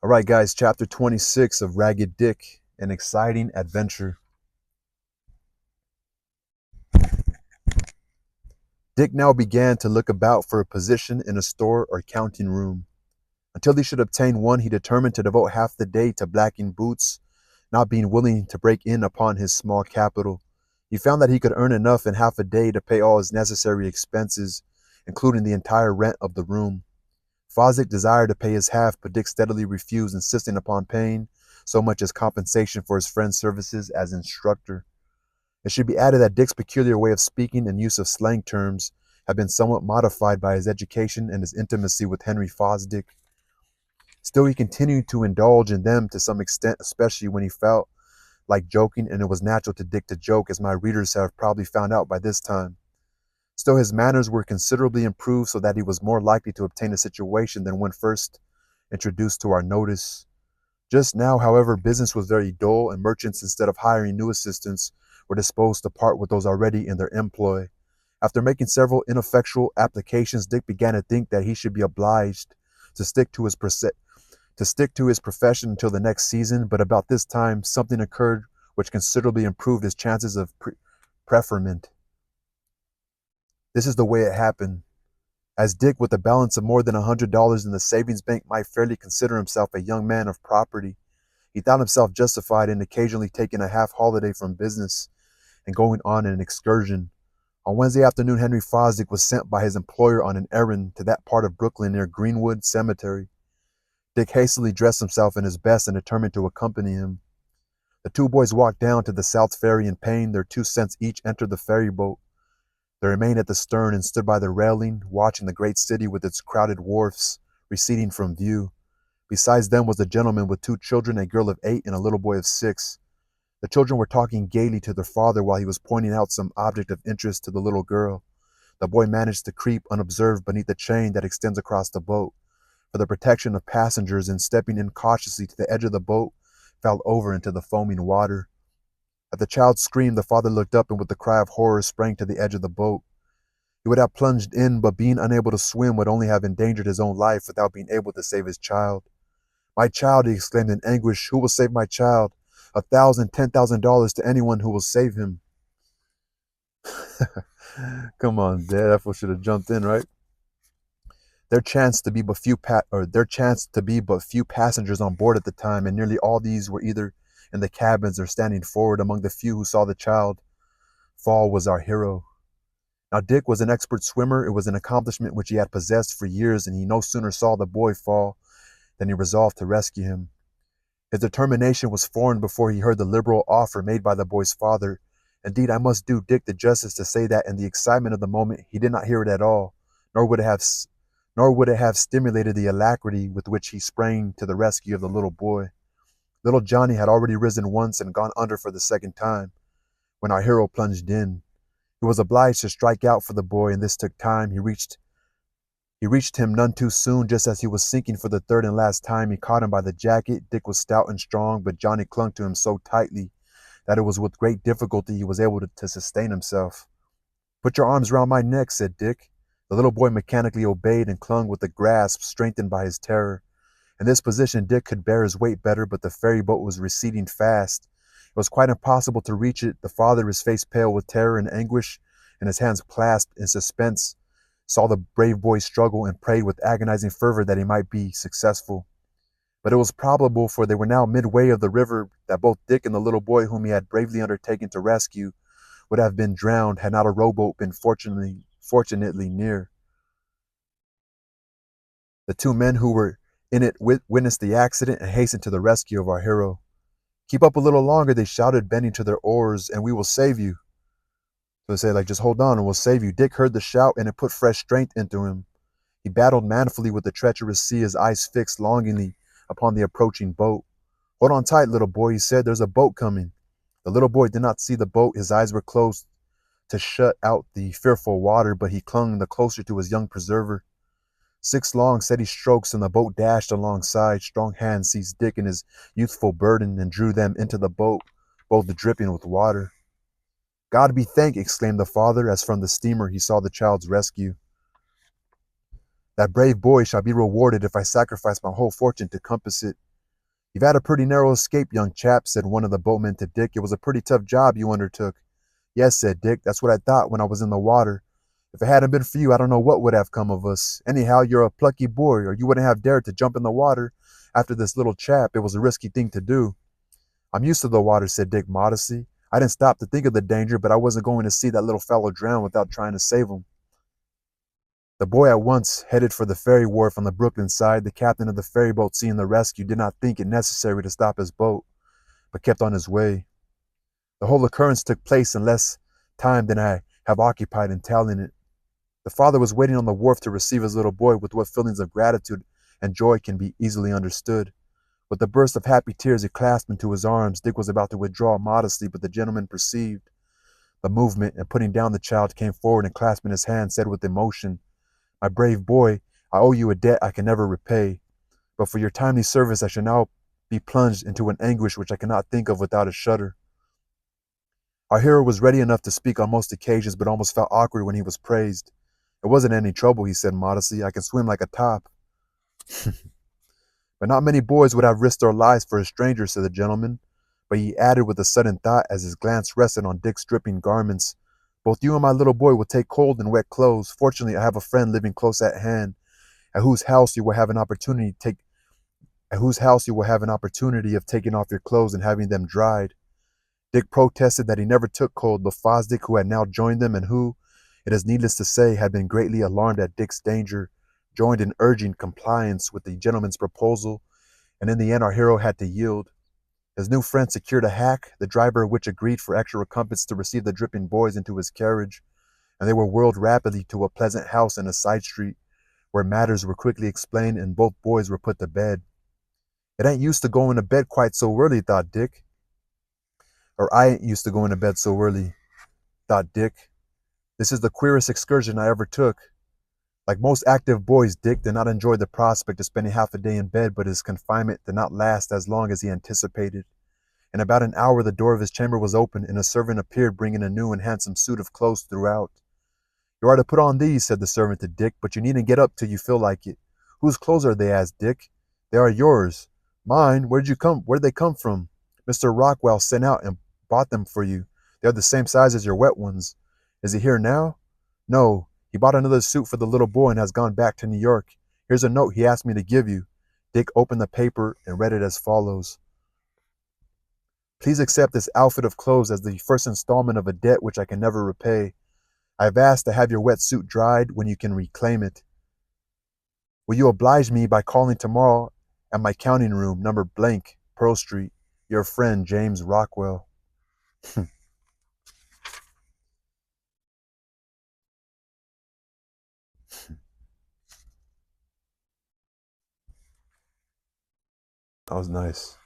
All right, guys, chapter 26 of Ragged Dick, an exciting adventure. Dick now began to look about for a position in a store or counting room. Until he should obtain one, he determined to devote half the day to blacking boots, not being willing to break in upon his small capital. He found that he could earn enough in half a day to pay all his necessary expenses, including the entire rent of the room. Fosdick desired to pay his half, but Dick steadily refused, insisting upon paying so much as compensation for his friend's services as instructor. It should be added that Dick's peculiar way of speaking and use of slang terms had been somewhat modified by his education and his intimacy with Henry Fosdick. Still, he continued to indulge in them to some extent, especially when he felt like joking, and it was natural to Dick to joke, as my readers have probably found out by this time. Still, his manners were considerably improved so that he was more likely to obtain a situation than when first introduced to our notice. Just now, however, business was very dull, and merchants, instead of hiring new assistants, were disposed to part with those already in their employ. After making several ineffectual applications, Dick began to think that he should be obliged to stick to his profession until the next season, but about this time something occurred which considerably improved his chances of preferment. This is the way it happened. As Dick, with a balance of more than $100 in the savings bank, might fairly consider himself a young man of property, he thought himself justified in occasionally taking a half holiday from business and going on an excursion. On Wednesday afternoon, Henry Fosdick was sent by his employer on an errand to that part of Brooklyn near Greenwood Cemetery. Dick hastily dressed himself in his best and determined to accompany him. The two boys walked down to the South Ferry and, paying their 2 cents each, entered the ferry boat. They remained at the stern and stood by the railing, watching the great city with its crowded wharfs receding from view. Besides them was a gentleman with 2 children, a girl of 8 and a little boy of 6. The children were talking gaily to their father while he was pointing out some object of interest to the little girl. The boy managed to creep unobserved beneath the chain that extends across the boat for the protection of passengers, and stepping incautiously to the edge of the boat, fell over into the foaming water. At the child's scream, the father looked up and with a cry of horror sprang to the edge of the boat. He would have plunged in, but being unable to swim would only have endangered his own life without being able to save his child. "My child," he exclaimed in anguish. "Who will save my child? $1,000, $10,000 to anyone who will save him." Come on, Dad. That fool should have jumped in, right? There chanced to be but few passengers on board at the time, and nearly all these were either in the cabins or standing forward. Among the few who saw the child fall was our hero. Now, Dick was an expert swimmer. It was an accomplishment which he had possessed for years, and he no sooner saw the boy fall than he resolved to rescue him. His determination was formed before he heard the liberal offer made by the boy's father. Indeed, I must do Dick the justice to say that in the excitement of the moment he did not hear it at all, nor would it have stimulated the alacrity with which he sprang to the rescue of the little boy. Little Johnny had already risen once and gone under for the second time when our hero plunged in. He was obliged to strike out for the boy, and this took time. He reached him none too soon. Just as he was sinking for the third and last time, he caught him by the jacket. Dick was stout and strong, but Johnny clung to him so tightly that it was with great difficulty he was able to sustain himself. "Put your arms round my neck," said Dick. The little boy mechanically obeyed and clung with a grasp strengthened by his terror. In this position Dick could bear his weight better, but the ferry boat was receding fast. It was quite impossible to reach it. The father, his face pale with terror and anguish, and his hands clasped in suspense, saw the brave boy struggle and prayed with agonizing fervor that he might be successful. But it was probable, for they were now midway of the river, that both Dick and the little boy whom he had bravely undertaken to rescue would have been drowned had not a rowboat been fortunately near. The two men who were in it witnessed the accident and hastened to the rescue of our hero. "Keep up a little longer," they shouted, bending to their oars, "and we will save you." So they say, like, just hold on and we'll save you. Dick heard the shout and it put fresh strength into him. He battled manfully with the treacherous sea, his eyes fixed longingly upon the approaching boat. "Hold on tight, little boy," he said. "There's a boat coming." The little boy did not see the boat. His eyes were closed to shut out the fearful water, but he clung the closer to his young preserver. 6 long, steady strokes, and the boat dashed alongside. Strong hands seized Dick and his youthful burden and drew them into the boat, both dripping with water. "God be thanked," exclaimed the father, as from the steamer he saw the child's rescue. "That brave boy shall be rewarded if I sacrifice my whole fortune to compass it. You've had a pretty narrow escape, young chap, said one of the boatmen to Dick. It was a pretty tough job you undertook. Yes, said Dick, that's what I thought when I was in the water. If it hadn't been for you, I don't know what would have come of us. Anyhow, you're a plucky boy, or you wouldn't have dared to jump in the water after this little chap. It was a risky thing to do. I'm used to the water, said Dick modestly. I didn't stop to think of the danger, but I wasn't going to see that little fellow drown without trying to save him. The boy at once headed for the ferry wharf on the Brooklyn side. The captain of the ferry boat, seeing the rescue, did not think it necessary to stop his boat, but kept on his way. The whole occurrence took place in less time than I have occupied in telling it. The father was waiting on the wharf to receive his little boy with what feelings of gratitude and joy can be easily understood. With a burst of happy tears, he clasped him to his arms. Dick was about to withdraw modestly, but the gentleman perceived the movement, and putting down the child, came forward and clasping his hand, said with emotion, "My brave boy, I owe you a debt I can never repay. But for your timely service, I shall now be plunged into an anguish which I cannot think of without a shudder." Our hero was ready enough to speak on most occasions, but almost felt awkward when he was praised. "It wasn't any trouble," he said modestly. "I can swim like a top." "But not many boys would have risked their lives for a stranger," said the gentleman. But he added with a sudden thought as his glance rested on Dick's dripping garments, "Both you and my little boy will take cold in wet clothes. Fortunately, I have a friend living close at hand, at whose house you will have an opportunity to take at whose house you will have an opportunity of taking off your clothes and having them dried." Dick protested that he never took cold, but Fosdick, who had now joined them and who, it is needless to say, had been greatly alarmed at Dick's danger, joined in urging compliance with the gentleman's proposal, and in the end our hero had to yield. His new friend secured a hack, the driver of which agreed for extra recompense to receive the dripping boys into his carriage, and they were whirled rapidly to a pleasant house in a side street, where matters were quickly explained and both boys were put to bed. "It ain't used to going to bed quite so early," thought Dick. Or I ain't used to going to bed so early, thought Dick. "This is the queerest excursion I ever took." Like most active boys, Dick did not enjoy the prospect of spending half a day in bed, but his confinement did not last as long as he anticipated. In about an hour, the door of his chamber was opened, and a servant appeared bringing a new and handsome suit of clothes throughout. "You are to put on these," said the servant to Dick, "but you needn't get up till you feel like it." "Whose clothes are they?" asked Dick. "They are yours." "Mine? Where'd they come from?" "Mr. Rockwell sent out and bought them for you. They are the same size as your wet ones." "Is he here now?" "No. He bought another suit for the little boy and has gone back to New York. Here's a note he asked me to give you." Dick opened the paper and read it as follows: "Please accept this outfit of clothes as the first installment of a debt which I can never repay. I have asked to have your wet suit dried when you can reclaim it. Will you oblige me by calling tomorrow at my counting room, number blank, Pearl Street? Your friend, James Rockwell." That was nice.